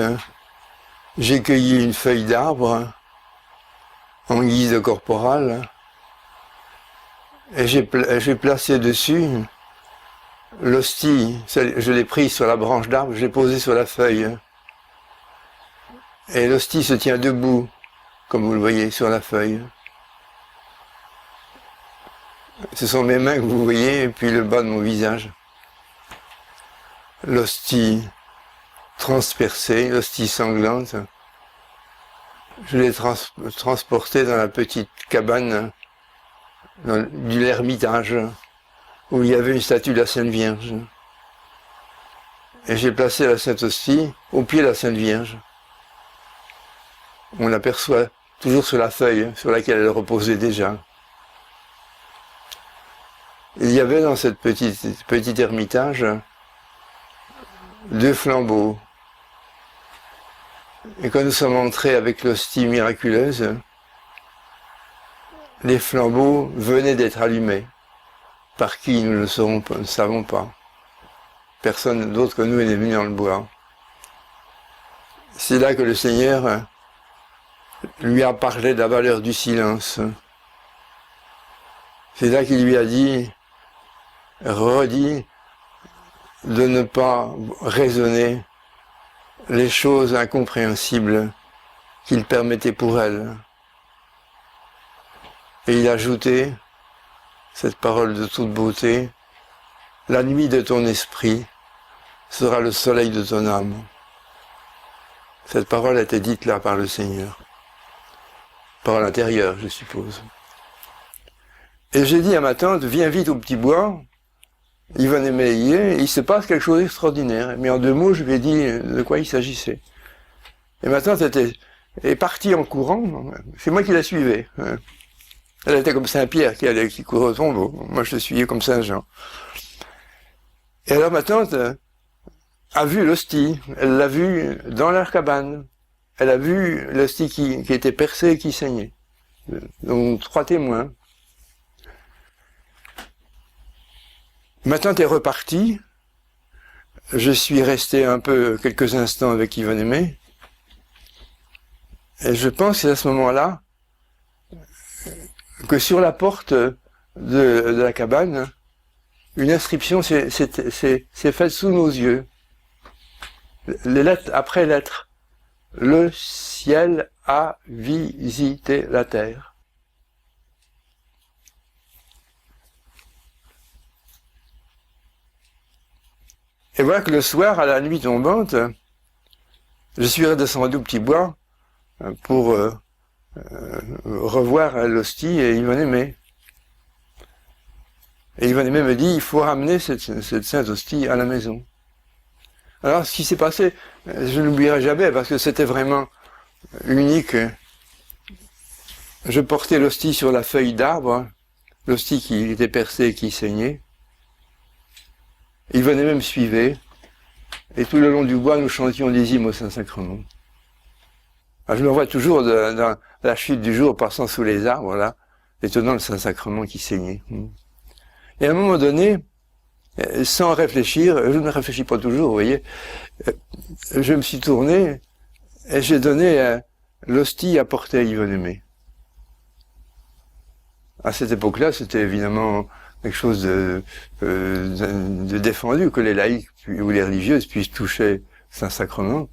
j'ai cueilli une feuille d'arbre en guise de corporale et j'ai placé dessus l'hostie. Je l'ai prise sur la branche d'arbre, je l'ai posée sur la feuille. Et l'hostie se tient debout, comme vous le voyez sur la feuille. Ce sont mes mains que vous voyez, et puis le bas de mon visage. L'hostie transpercée, l'hostie sanglante. Je l'ai transportée dans la petite cabane de l'ermitage, où il y avait une statue de la Sainte Vierge. Et j'ai placé la Sainte Hostie au pied de la Sainte Vierge. On l'aperçoit toujours sur la feuille sur laquelle elle reposait déjà. Il y avait dans cette petit ermitage 2 flambeaux. Et quand nous sommes entrés avec l'hostie miraculeuse, les flambeaux venaient d'être allumés. Par qui, nous ne savons pas. Personne d'autre que nous est venu dans le bois. C'est là que le Seigneur lui a parlé de la valeur du silence. C'est là qu'il lui a redit, de ne pas raisonner les choses incompréhensibles qu'il permettait pour elle. Et il a ajouté cette parole de toute beauté: la nuit de ton esprit sera le soleil de ton âme. Cette parole a été dite là par le Seigneur. Parole intérieure, je suppose. Et j'ai dit à ma tante: viens vite au petit bois. Yvonne Aimée y est, il se passe quelque chose d'extraordinaire. Mais en 2 mots, je lui ai dit de quoi il s'agissait. Et ma tante est partie en courant. C'est moi qui la suivais. Elle était comme Saint Pierre qui courait au tombeau. Moi, je suivais comme Saint Jean. Et alors ma tante a vu l'hostie. Elle l'a vue dans leur cabane. Elle a vu l'hostie qui était percée et qui saignait. Donc 3 témoins. Ma tante est repartie. Je suis resté un peu, quelques instants avec Yvonne Aimée. Et je pense que c'est à ce moment-là que sur la porte de la cabane, une inscription s'est faite sous nos yeux. Les lettres après lettres. Le ciel a visité la terre. Et voilà que le soir, à la nuit tombante, je suis redescendu au petit bois pour revoir l'hostie et Yvonne Aimée. Et Yvonne Aimée me dit: il faut ramener cette sainte hostie à la maison. Alors, ce qui s'est passé, je n'oublierai jamais, parce que c'était vraiment unique. Je portais l'hostie sur la feuille d'arbre, l'hostie qui était percée et qui saignait. Yvonne Aimée me suivait, et tout le long du bois, nous chantions des hymnes au Saint-Sacrement. Alors, je me vois toujours dans la chute du jour, passant sous les arbres, là, et tenant le Saint-Sacrement qui saignait. Et à un moment donné, sans réfléchir, je ne réfléchis pas toujours, vous voyez, je me suis tourné, et j'ai donné l'hostie à porter à Yvonne Aimée. À cette époque-là, c'était évidemment quelque chose de défendu, que les laïcs ou les religieuses puissent toucher Saint-Sacrement.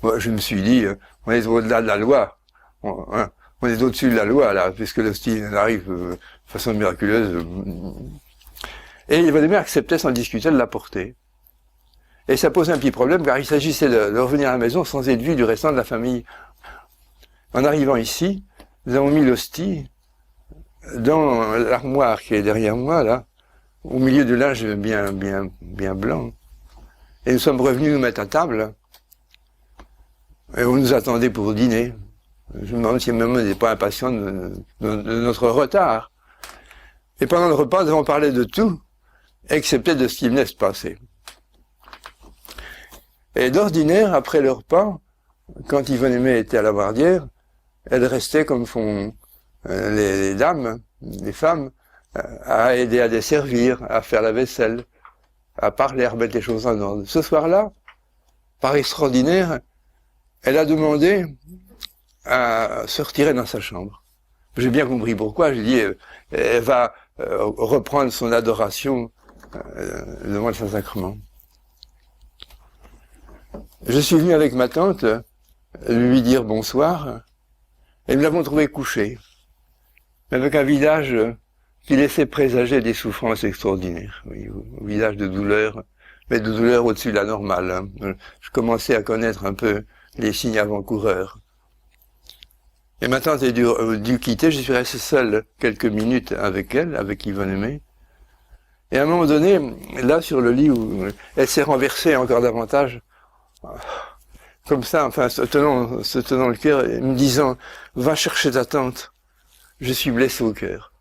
Moi, je me suis dit, on est au-delà de la loi. On est au-dessus de la loi, là, puisque l'hostie arrive de façon miraculeuse. Et Yvonne acceptait sans discuter de la porter. Et ça pose un petit problème, car il s'agissait de revenir à la maison sans être vu du restant de la famille. En arrivant ici, nous avons mis l'hostie dans l'armoire qui est derrière moi, là, au milieu de linge bien blanc. Et nous sommes revenus nous mettre à table. Et on nous attendait pour dîner. Je me demande si même on n'était pas impatient de notre retard. Et pendant le repas, nous avons parlé de tout, excepté de ce qui venait de se passer. Et d'ordinaire, après le repas, quand Yvonne Aimée était à la Bardière, elle restait comme font les dames, les femmes, à aider à desservir, à faire la vaisselle, à parler, à remettre les choses en ordre. Ce soir-là, par extraordinaire, elle a demandé à se retirer dans sa chambre. J'ai bien compris pourquoi. J'ai dit, elle va reprendre son adoration devant le Saint-Sacrement. Je suis venu avec ma tante lui dire bonsoir, et nous l'avons trouvé couché, avec un visage qui laissait présager des souffrances extraordinaires. Oui, un visage de douleur, mais de douleur au-dessus de la normale. Hein. Je commençais à connaître un peu les signes avant-coureurs. Et ma tante a dû quitter, je suis resté seul quelques minutes avec elle, avec Yvonne Aimée. Et à un moment donné, là sur le lit, où elle s'est renversée encore davantage, comme ça, enfin, se tenant le cœur, et me disant, va chercher ta tante, je suis blessé au cœur.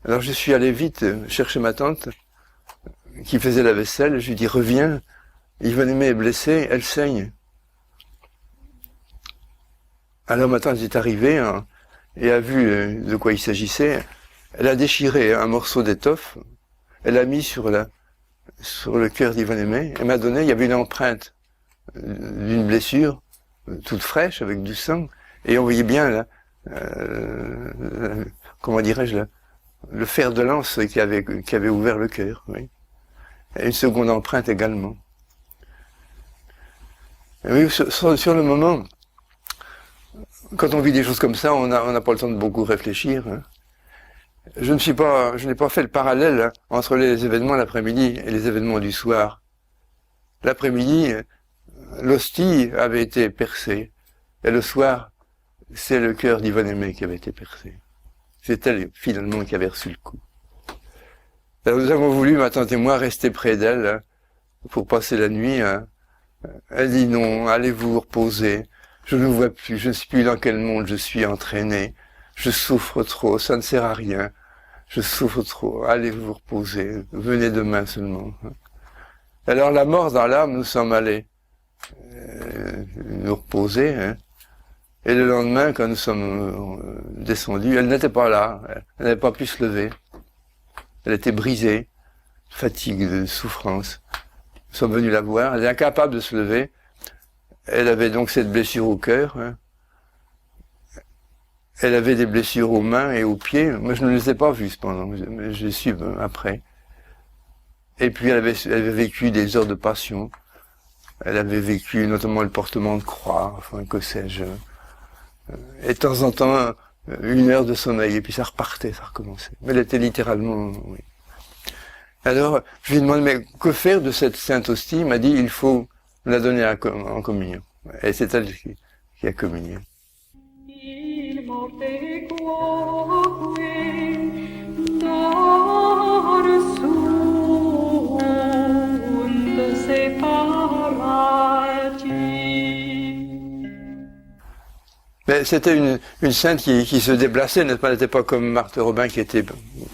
Alors je suis allé vite chercher ma tante, qui faisait la vaisselle, je lui dis, reviens, Yvonne Aimée est blessée, elle saigne. Alors ma tante est arrivée hein, et a vu de quoi il s'agissait. Elle a déchiré un morceau d'étoffe, elle l'a mis sur le cœur d'Yvonne Aimée, et m'a donné, il y avait une empreinte d'une blessure toute fraîche avec du sang, et on voyait bien là, comment dirais-je là, le fer de lance qui avait ouvert le cœur, oui. Et une seconde empreinte également. Et oui, sur le moment, quand on vit des choses comme ça, on n'a pas le temps de beaucoup réfléchir. Hein. Je n'ai pas fait le parallèle hein, entre les événements l'après-midi et les événements du soir. L'après-midi, l'hostie avait été percée, et le soir, c'est le cœur d'Yvonne Aimée qui avait été percé. C'est elle, finalement, qui avait reçu le coup. Alors, nous avons voulu, ma tante et moi, rester près d'elle hein, pour passer la nuit. Hein. Elle dit non, allez vous reposer. Je ne vois plus, je ne sais plus dans quel monde je suis entraîné. Je souffre trop, ça ne sert à rien. Je souffre trop, allez vous reposer. Venez demain seulement. Alors, la mort dans l'âme, nous sommes allés nous reposer. Hein. Et le lendemain, quand nous sommes descendus, elle n'était pas là. Elle n'avait pas pu se lever. Elle était brisée, fatigue, de souffrance. Nous sommes venus la voir. Elle est incapable de se lever. Elle avait donc cette blessure au cœur. Hein. Elle avait des blessures aux mains et aux pieds. Moi, je ne les ai pas vues cependant. Je suis après. Et puis, elle avait vécu des heures de passion. Elle avait vécu notamment le portement de croix, enfin, que sais-je. Et de temps en temps, 1 heure de sommeil. Et puis, ça repartait, ça recommençait. Mais elle était littéralement, oui. Alors, je lui ai demandé, mais que faire de cette sainte hostie? Il m'a dit, il faut la donner en communion. Et c'est elle qui a communié. Mais c'était une sainte qui se déplaçait, n'est-ce pas? Elle n'était pas comme Marthe Robin qui était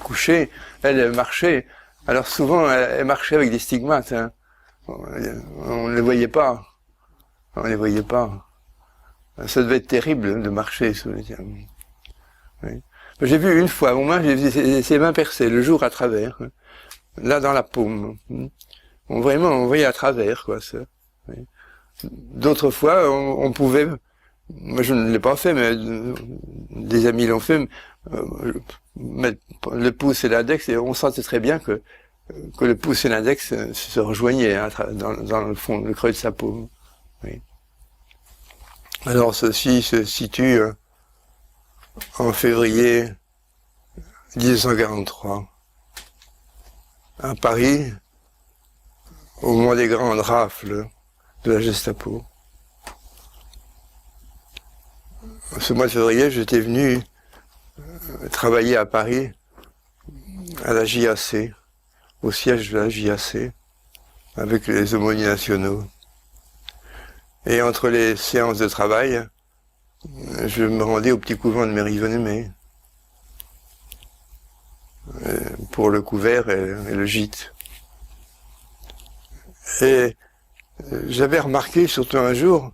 couchée. Elle marchait. Alors souvent, elle marchait avec des stigmates. Hein. On ne les voyait pas. On ne les voyait pas. Ça devait être terrible de marcher sous les diamants. Oui. J'ai vu une fois, au moins, j'ai vu ses mains percées, le jour à travers. Hein. Là, dans la paume. On voyait à travers, quoi. Ça. Oui. D'autres fois, on pouvait... Moi, je ne l'ai pas fait, mais des amis l'ont fait. Mettre le pouce et l'index, et on sentait très bien que le pouce et l'index se rejoignaient hein, dans le fond, le creux de sa paume. Oui. Alors ceci se situe en février 1943 à Paris, au moment des grandes rafles de la Gestapo. Ce mois de février, j'étais venu travailler à Paris, à la JAC, au siège de la JAC, avec les aumôniers nationaux. Et entre les séances de travail, je me rendais au petit couvent de Mérivonne-Aimée pour le couvert et le gîte. Et j'avais remarqué surtout un jour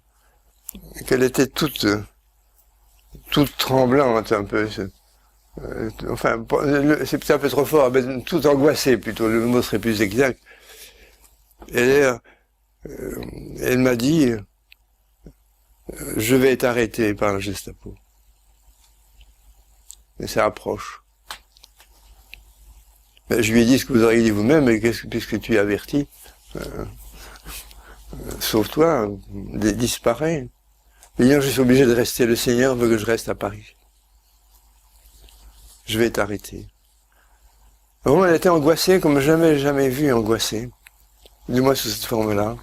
qu'elle était toute tremblante un peu. Enfin, c'est un peu trop fort, mais toute angoissée plutôt, le mot serait plus exact. Et elle m'a dit, je vais être arrêté par la Gestapo. Et ça approche. Mais je lui ai dit ce que vous auriez dit vous-même, et puisque tu es averti, sauve-toi, disparais. D'ailleurs, je suis obligé de rester, le Seigneur veut que je reste à Paris. Je vais être arrêté. Vraiment, elle était angoissée comme jamais vu angoissée. Du moins sous cette forme-là.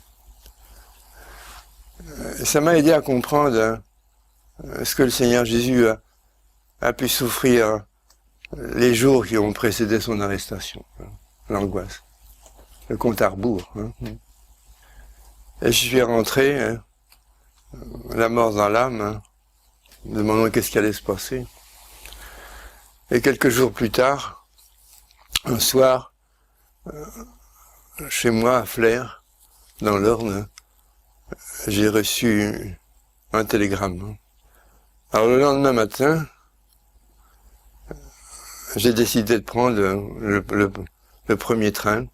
Ça m'a aidé à comprendre ce que le Seigneur Jésus a pu souffrir les jours qui ont précédé son arrestation. L'angoisse. Le compte à rebours. Et je suis rentré, la mort dans l'âme, me demandant qu'est-ce qui allait se passer. Et quelques jours plus tard, un soir, chez moi à Flers, dans l'Orne, j'ai reçu un télégramme. Alors le lendemain matin, j'ai décidé de prendre le premier train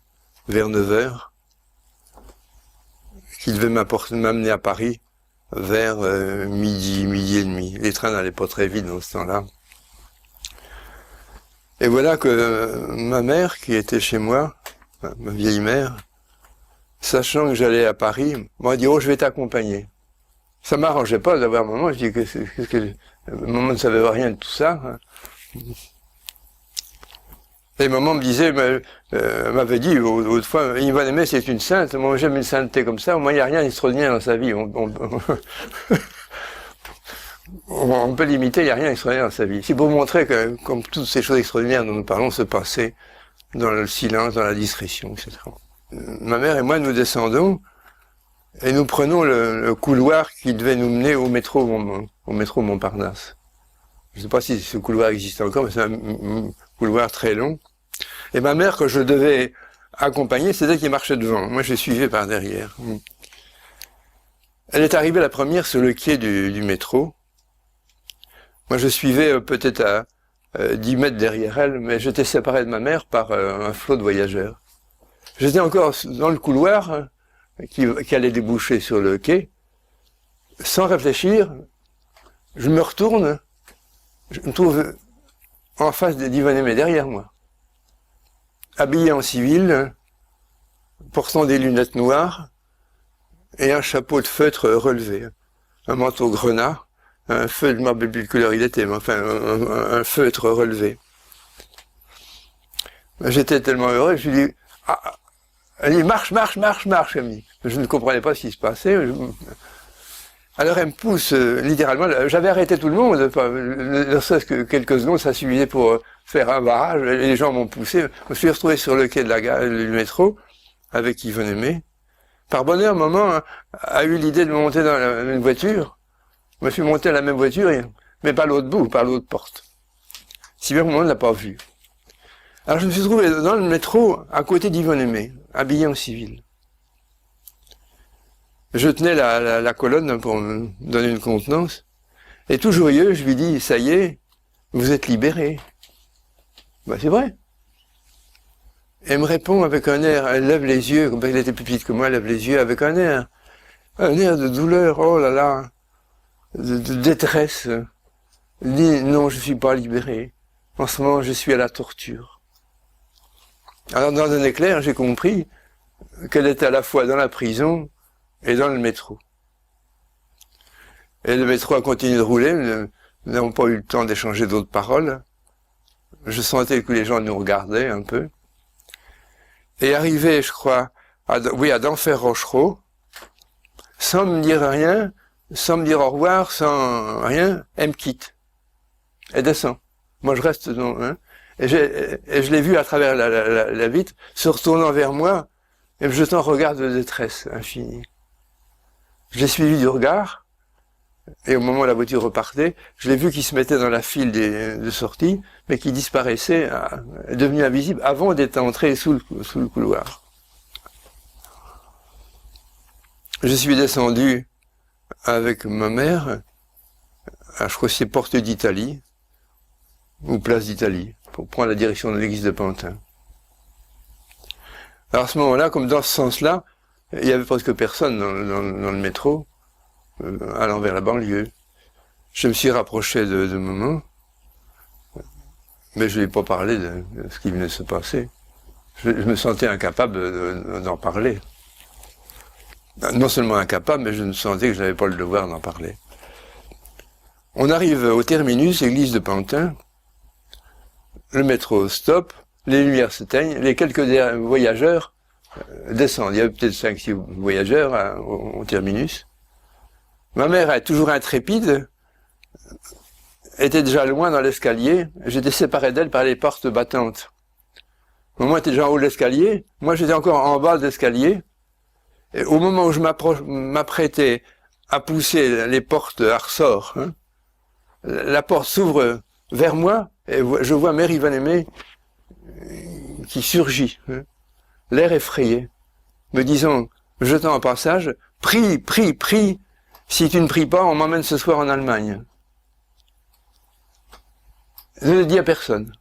vers 9h, qui devait m'amener à Paris vers midi et demi. Les trains n'allaient pas très vite dans ce temps-là. Et voilà que ma mère, qui était chez moi, ma vieille mère, sachant que j'allais à Paris, m'a dit « Oh, je vais t'accompagner ». Ça m'arrangeait pas d'avoir maman. Je dis que maman ne savait rien de tout ça. Et maman me disait, m'avait dit autrefois, Yvonne Aimée, c'est une sainte. Moi, j'aime une sainteté comme ça. Au moins, il n'y a rien d'extraordinaire dans sa vie. On peut l'imiter, il n'y a rien d'extraordinaire dans sa vie. C'est pour montrer que, comme toutes ces choses extraordinaires dont nous parlons se passaient dans le silence, dans la discrétion, etc. Ma mère et moi, nous descendons et nous prenons le couloir qui devait nous mener au métro Montparnasse. Je ne sais pas si ce couloir existe encore, mais c'est un couloir très long. Et ma mère, que je devais accompagner, c'est elle qui marchait devant. Moi, je suivais par derrière. Elle est arrivée la première sur le quai du métro. Moi, je suivais peut-être à 10 mètres derrière elle, mais j'étais séparé de ma mère par un flot de voyageurs. J'étais encore dans le couloir qui allait déboucher sur le quai. Sans réfléchir, je me retourne, je me trouve en face d'Yvonne Aimée, derrière moi. Habillé en civil, portant des lunettes noires et un chapeau de feutre relevé, un manteau grenat, un feutre, je ne me rappelle plus de couleur il était, mais enfin un feutre relevé. J'étais tellement heureux, je lui dis elle dit marche, elle me dit. Je ne comprenais pas ce qui se passait. Alors elle me pousse littéralement, j'avais arrêté tout le monde, ne serait-ce que quelques secondes, ça suffisait pour faire un barrage, et les gens m'ont poussé. Je me suis retrouvé sur le quai de la gare, du métro, avec Yvonne Aimée. Par bonheur, maman a eu l'idée de me monter dans une voiture. Je me suis monté à la même voiture, mais par l'autre bout, par l'autre porte. Si bien que maman ne l'a pas vu. Alors je me suis trouvé dans le métro, à côté d'Yvonne Aimée, habillé en civil. Je tenais la colonne pour me donner une contenance. Et tout joyeux, je lui dis, ça y est, vous êtes libéré. Ben, c'est vrai. Elle me répond avec un air, elle lève les yeux, comme elle était plus petite que moi, elle lève les yeux avec un air de douleur, oh là là, de détresse. Elle dit, non, je suis pas libéré. En ce moment, je suis à la torture. Alors, dans un éclair, j'ai compris qu'elle était à la fois dans la prison et dans le métro. Et le métro a continué de rouler, nous n'avons pas eu le temps d'échanger d'autres paroles. Je sentais que les gens nous regardaient un peu. Et arrivé, je crois, à Denfert-Rochereau, sans me dire rien, sans me dire au revoir, sans rien, elle me quitte. Elle descend. Moi, je reste dans, et je l'ai vu à travers la vitre, se retournant vers moi, et me jetant un regard de détresse infinie. Je l'ai suivi du regard, et au moment où la voiture repartait, je l'ai vu qu'il se mettait dans la file de sortie, mais qui disparaissait, devenu invisible, avant d'être entré sous le couloir. Je suis descendu avec ma mère, je crois que c'est Porte d'Italie, ou Place d'Italie, pour prendre la direction de l'église de Pantin. Alors à ce moment-là, comme dans ce sens-là, il y avait presque personne dans le métro, allant vers la banlieue. Je me suis rapproché de maman, mais je ne lui ai pas parlé de ce qui venait de se passer. Je me sentais incapable d'en parler. Non seulement incapable, mais je me sentais que je n'avais pas le devoir d'en parler. On arrive au terminus, église de Pantin, le métro stop, les lumières s'éteignent, les quelques voyageurs descendent. Il y avait peut-être 5-6 voyageurs au terminus. Ma mère est toujours intrépide, était déjà loin dans l'escalier, j'étais séparé d'elle par les portes battantes. Maman était déjà en haut de l'escalier, moi j'étais encore en bas de l'escalier, et au moment où je m'apprêtais à pousser les portes à ressort, la porte s'ouvre vers moi, et je vois Mère Yvan-Aimé qui surgit, l'air effrayé, me disant, jetant un passage, « Prie, prie, prie, si tu ne pries pas, on m'emmène ce soir en Allemagne. » Je ne le dis à personne.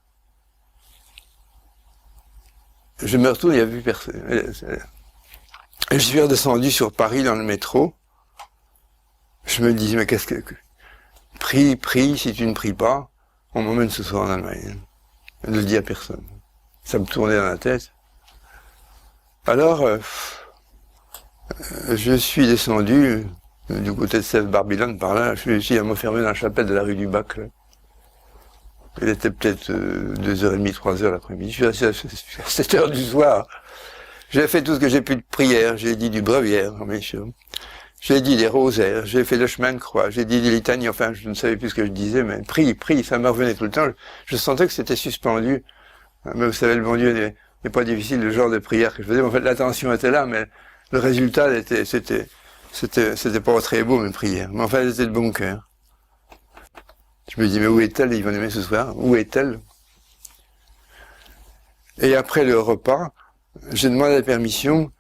Je me retourne, il n'y a plus personne. Je suis redescendu sur Paris dans le métro. Je me dis, mais qu'est-ce que... Prie, prie, si tu ne pries pas, on m'emmène ce soir en Allemagne. Je ne le dis à personne. Ça me tournait dans la tête. Alors, je suis descendu du côté de Sèvres-Barbillon, par là. Je suis réussi à m'enfermer dans la chapelle de la rue du Bac. Là. Il était peut-être 2h30, 3h l'après-midi. Je suis resté à 7h du soir. J'ai fait tout ce que j'ai pu de prière. J'ai dit du breviaire, bien sûr. J'ai dit des rosaires. J'ai fait le chemin de croix. J'ai dit des litanies. Enfin, je ne savais plus ce que je disais, mais prie, prie, ça me revenait tout le temps. Je sentais que c'était suspendu. Mais vous savez, le bon Dieu n'est pas difficile, le genre de prière que je faisais. En fait, l'attention était là, mais le résultat c'était pas très beau, mes prières. Mais enfin, c'était de bon cœur. Je me dis, mais où est-elle, Yvan-Aimé, ce soir? Où est-elle? Et après le repas, j'ai demandé la permission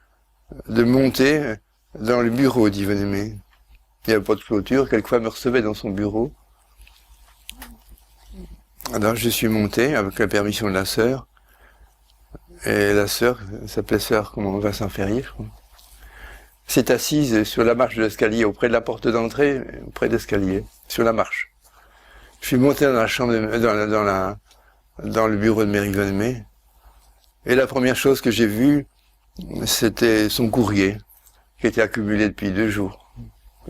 de monter dans le bureau d'Yvan-Aimé. Il n'y avait pas de clôture, quelquefois elle me recevait dans son bureau. Alors je suis monté avec la permission de la sœur. Et la sœur, s'appelait sœur Vincent Ferrier, je crois, s'est assise sur la marche de l'escalier, auprès de la porte d'entrée, auprès de l'escalier, sur la marche. Je suis monté dans la chambre, dans le bureau de Mère Yvan-Aimé, et la première chose que j'ai vue, c'était son courrier, qui était accumulé depuis 2 jours,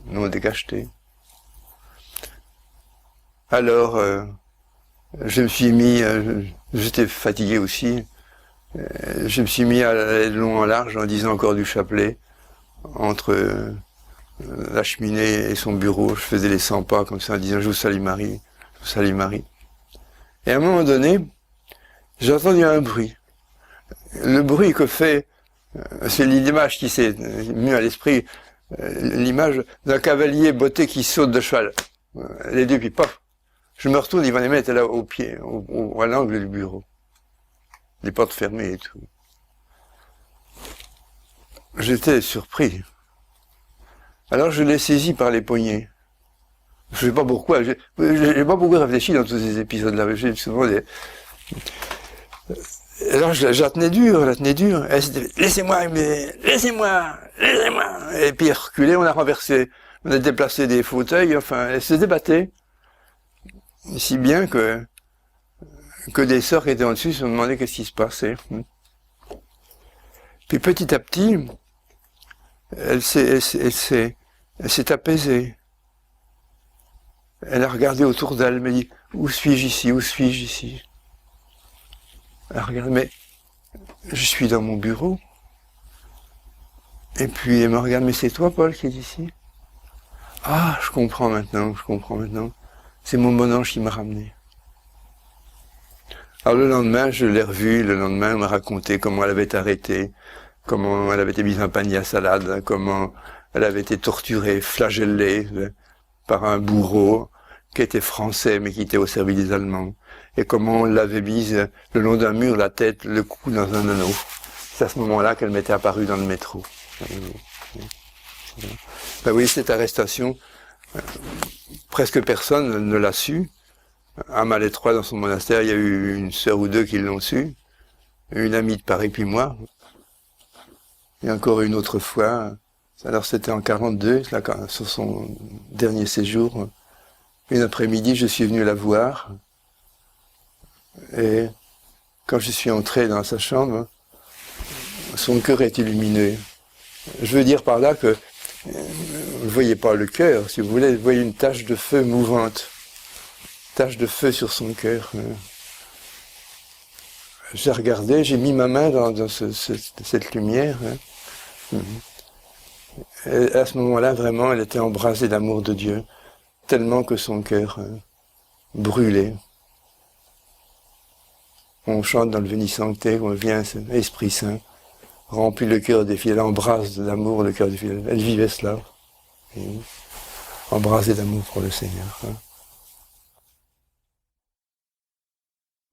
non décacheté. Alors, je me suis mis, j'étais fatigué aussi, je me suis mis à aller de long en large en disant encore du chapelet, entre la cheminée et son bureau. Je faisais les 100 pas comme ça en disant « Je vous salue Marie, je vous salue Marie ». Et à un moment donné, j'ai entendu un bruit. Le bruit que fait, c'est l'image qui s'est mise à l'esprit, l'image d'un cavalier botté qui saute de cheval. Les deux, puis paf. Je me retourne, Yvan-Aimé était là au pied, à l'angle du bureau. Les portes fermées et tout. J'étais surpris. Alors je l'ai saisi par les poignets. Je sais pas pourquoi, j'ai pas beaucoup réfléchi dans tous ces épisodes-là. J'ai souvent des... Alors je la tenais dure, Elle s'était dit, laissez-moi, laissez-moi. Et puis elle reculait, on a renversé, on a déplacé des fauteuils, enfin, elle se débattait. Si bien que des sœurs qui étaient en dessus se demandaient qu'est-ce qui se passait. Puis petit à petit, elle s'est apaisée. Elle a regardé autour d'elle, elle m'a dit, où suis-je ici, où suis-je ici? Elle a regardé, mais je suis dans mon bureau. Et puis elle me regarde, mais c'est toi, Paul, qui est ici? Ah, je comprends maintenant, je comprends maintenant. C'est mon bon ange qui m'a ramené. Alors le lendemain, je l'ai revue, le lendemain, elle m'a raconté comment elle avait été arrêtée, comment elle avait été mise dans un panier à salade, comment elle avait été torturée, flagellée par un bourreau qui était français mais qui était au service des Allemands, et comment on l'avait mise le long d'un mur, la tête, le cou dans un anneau. C'est à ce moment-là qu'elle m'était apparue dans le métro. Ben oui, cette arrestation, presque personne ne l'a su. À Malétroit, dans son monastère, il y a eu une sœur ou deux qui l'ont su, une amie de Paris puis moi. Et encore une autre fois, alors c'était en 42, là, sur son dernier séjour, une après-midi, je suis venu la voir, et quand je suis entré dans sa chambre, son cœur est illuminé. Je veux dire par là que vous ne voyez pas le cœur, si vous voulez, vous voyez une tache de feu mouvante, tache de feu sur son cœur. J'ai regardé, j'ai mis ma main dans cette lumière. Et à ce moment-là, vraiment, elle était embrasée d'amour de Dieu, tellement que son cœur brûlait. On chante dans le Veni Sancte, on vient, Esprit Saint, remplit le cœur des filles, elle embrasse d'amour le cœur des filles. Elle vivait cela, embrasée d'amour pour le Seigneur.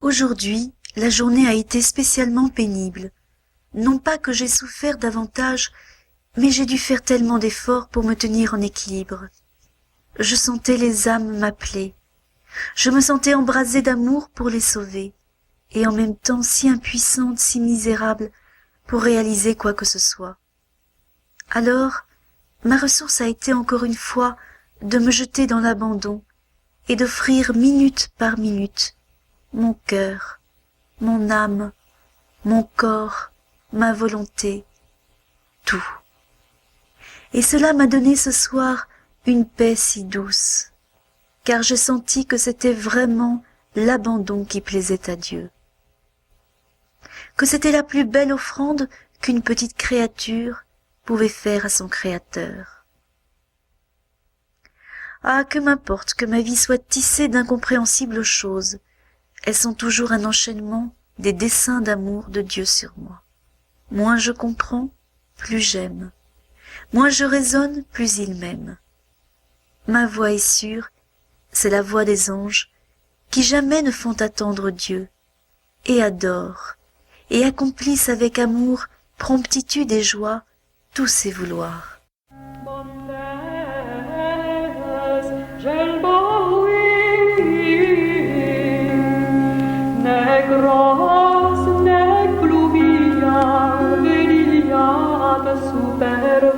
Aujourd'hui, la journée a été spécialement pénible. Non pas que j'ai souffert davantage, mais j'ai dû faire tellement d'efforts pour me tenir en équilibre. Je sentais les âmes m'appeler. Je me sentais embrasée d'amour pour les sauver, et en même temps si impuissante, si misérable, pour réaliser quoi que ce soit. Alors, ma ressource a été encore une fois de me jeter dans l'abandon et d'offrir minute par minute mon cœur, mon âme, mon corps, ma volonté, tout. Et cela m'a donné ce soir une paix si douce, car j'ai senti que c'était vraiment l'abandon qui plaisait à Dieu, que c'était la plus belle offrande qu'une petite créature pouvait faire à son Créateur. Ah, que m'importe que ma vie soit tissée d'incompréhensibles choses, elles sont toujours un enchaînement des desseins d'amour de Dieu sur moi. Moins je comprends, plus j'aime. Moins je raisonne, plus il m'aime. Ma voix est sûre, c'est la voix des anges, qui jamais ne font attendre Dieu, et adorent, et accomplissent avec amour, promptitude et joie tous ses vouloirs. Super